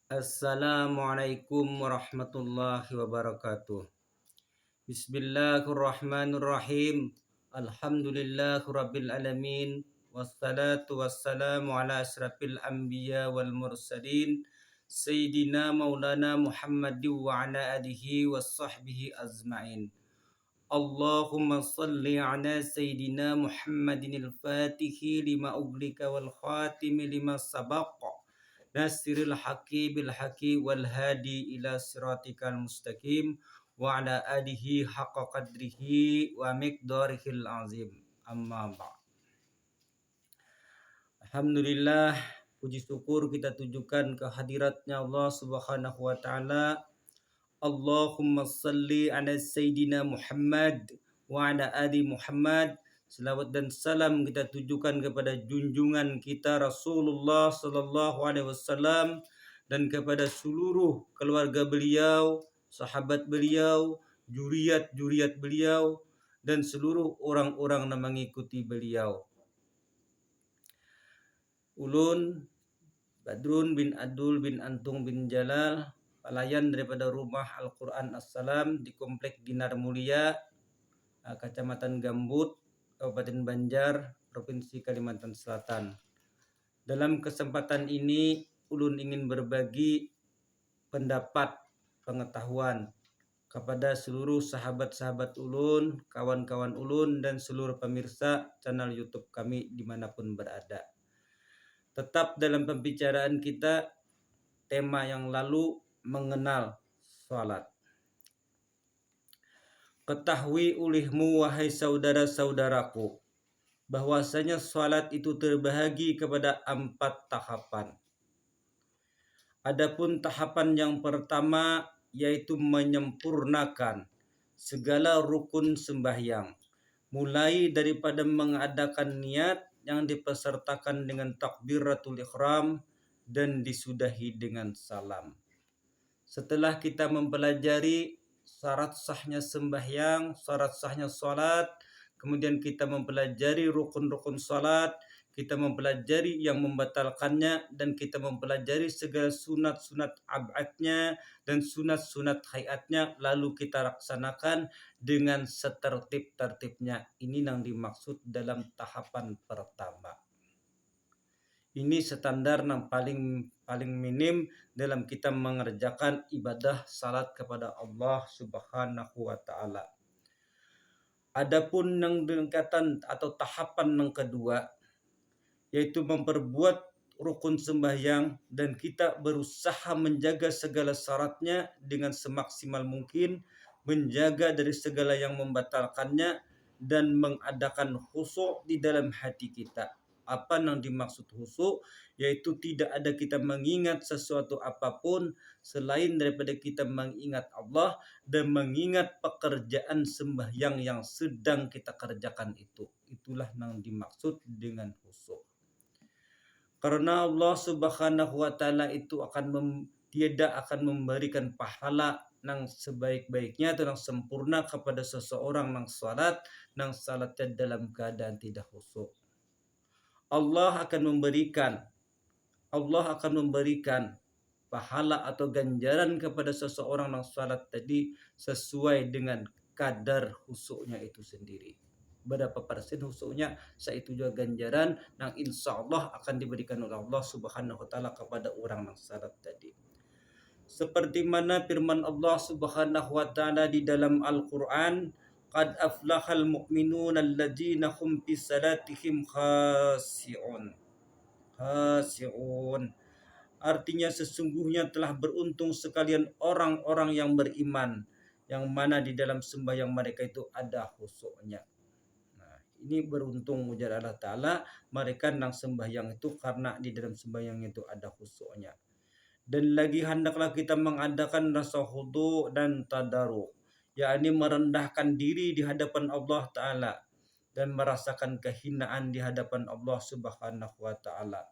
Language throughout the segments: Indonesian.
Assalamualaikum warahmatullahi wabarakatuh. Bismillahirrahmanirrahim. Alhamdulillahirabbil alamin. Wassalatu wassalamu ala asyrafil anbiya wal mursalin Sayyidina Maulana Muhammadin wa ala alihi washabbihi azmain. Allahumma salli ala Sayyidina Muhammadin al-Fatihi lima uglika wal khatimi lima sabaqa Nasiril haqi bil haqi wal hadi ila siratikal mustaqim wa ala alihi haqqa qadrihi wa miqdarihil azim. Amma ba'd. Alhamdulillah, puji syukur kita tujukan ke hadiratnya Allah Subhanahu wa taala. Allahumma salli ala Sayyidina Muhammad wa ala ali Muhammad. Selawat dan salam kita tujukan kepada junjungan kita Rasulullah sallallahu alaihi wasallam dan kepada seluruh keluarga beliau, sahabat beliau, juriat-juriat beliau dan seluruh orang-orang yang mengikuti beliau. Ulun Badrun bin Abdul bin Antung bin Jalal, pelayan daripada Rumah Al-Quran As-Salam di Komplek Dinar Mulia, Kecamatan Gambut, Kabupaten Banjar, Provinsi Kalimantan Selatan. Dalam kesempatan ini, ulun ingin berbagi pendapat, pengetahuan kepada seluruh sahabat-sahabat ulun, kawan-kawan ulun, dan seluruh pemirsa channel YouTube kami dimanapun berada. Tetap dalam pembicaraan kita, tema yang lalu mengenal salat. Ketahui olehmu wahai saudara-saudaraku, bahwasanya salat itu terbahagi kepada 4 tahapan. Adapun tahapan yang pertama yaitu menyempurnakan segala rukun sembahyang, mulai daripada mengadakan niat yang dipesertakan dengan takbiratul ihram dan disudahi dengan salam. Setelah kita mempelajari syarat sahnya sembahyang, syarat sahnya salat, kemudian kita mempelajari rukun-rukun salat, kita mempelajari yang membatalkannya, dan kita mempelajari segala sunat-sunat abadnya dan sunat-sunat hayatnya, lalu kita laksanakan dengan setertib-tertibnya. Ini yang dimaksud dalam tahapan pertama. Ini standar yang paling minim dalam kita mengerjakan ibadah salat kepada Allah Subhanahu wa taala. Adapun yang tingkatan atau tahapan yang kedua yaitu memperbuat rukun sembahyang dan kita berusaha menjaga segala syaratnya dengan semaksimal mungkin, menjaga dari segala yang membatalkannya dan mengadakan khusyuk di dalam hati kita. Apa yang dimaksud khusyuk? Yaitu tidak ada kita mengingat sesuatu apapun selain daripada kita mengingat Allah dan mengingat pekerjaan sembahyang yang sedang kita kerjakan itu. Itulah yang dimaksud dengan khusyuk. Karena Allah Subhanahu wa taala itu tidak akan memberikan pahala yang sebaik-baiknya atau yang sempurna kepada seseorang yang salatnya dalam keadaan tidak khusyuk. Allah akan memberikan pahala atau ganjaran kepada seseorang yang salat tadi sesuai dengan kadar khusyuknya itu sendiri. Berapa persen khusyuknya, itu juga ganjaran yang insya Allah akan diberikan oleh Allah Subhanahu wa taala kepada orang yang salat tadi. Seperti mana firman Allah Subhanahu wa taala di dalam Al-Qur'an, qad aflahal mu'minuna alladzina hum fi salatihim khashi'un. Artinya sesungguhnya telah beruntung sekalian orang-orang yang beriman, yang mana di dalam sembahyang mereka itu ada khusyuknya. Nah, ini beruntung ujar Allah Ta'ala mereka yang sembahyang itu karena di dalam sembahyang itu ada khusyuknya. Dan lagi hendaklah kita mengadakan rasa khudu dan tadaruk, yakni merendahkan diri di hadapan Allah Ta'ala dan merasakan kehinaan di hadapan Allah Subhanahu wa taala.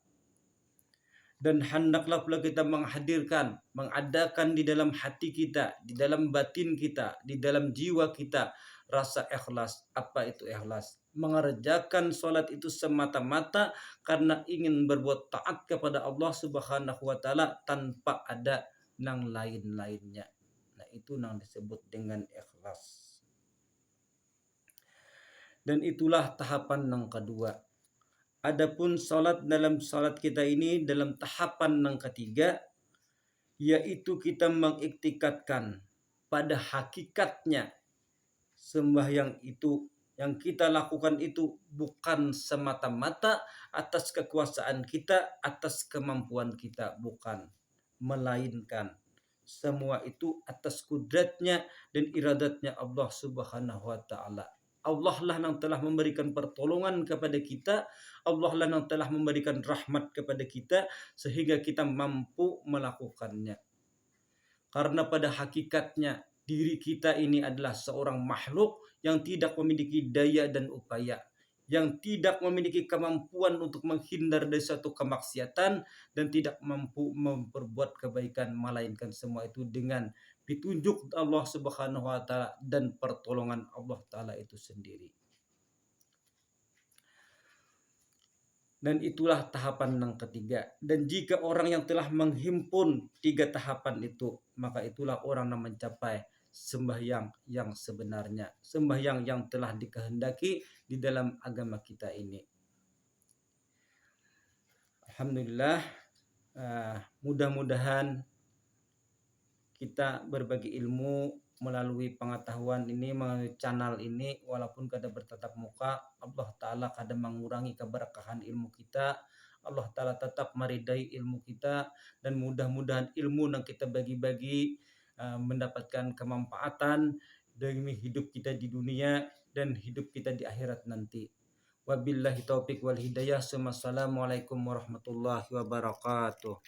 Dan hendaklah pula kita mengadakan di dalam hati kita, di dalam batin kita, di dalam jiwa kita rasa ikhlas. Apa itu ikhlas? Mengerjakan sholat itu semata-mata karena ingin berbuat taat kepada Allah Subhanahu wa taala tanpa ada nang lain-lainnya. Nah, itu yang disebut dengan ikhlas. Dan itulah tahapan yang kedua. Adapun dalam salat kita ini dalam tahapan yang ketiga, yaitu kita mengiktikadkan pada hakikatnya sembahyang itu yang kita lakukan itu bukan semata-mata atas kekuasaan kita, atas kemampuan kita, bukan, melainkan semua itu atas kudratnya dan iradatnya Allah Subhanahu wa taala. Allah lah yang telah memberikan pertolongan kepada kita, Allah lah yang telah memberikan rahmat kepada kita sehingga kita mampu melakukannya. Karena pada hakikatnya diri kita ini adalah seorang makhluk yang tidak memiliki daya dan upaya, yang tidak memiliki kemampuan untuk menghindar dari suatu kemaksiatan dan tidak mampu memperbuat kebaikan, melainkan semua itu dengan petunjuk Allah Subhanahu wa taala dan pertolongan Allah taala itu sendiri. Dan itulah tahapan yang ketiga. Dan jika orang yang telah menghimpun 3 tahapan itu, maka itulah orang yang mencapai sembahyang yang sebenarnya, sembahyang yang telah dikehendaki di dalam agama kita ini. Alhamdulillah, mudah-mudahan kita berbagi ilmu melalui pengetahuan ini, melalui channel ini, walaupun kadang bertatap muka, Allah Ta'ala kadang mengurangi keberkahan ilmu kita, Allah Ta'ala tetap meridai ilmu kita, dan mudah-mudahan ilmu yang kita bagi-bagi mendapatkan kemanfaatan demi hidup kita di dunia dan hidup kita di akhirat nanti. Wabillahi taufiq wal hidayah. Assalamualaikum warahmatullahi wabarakatuh.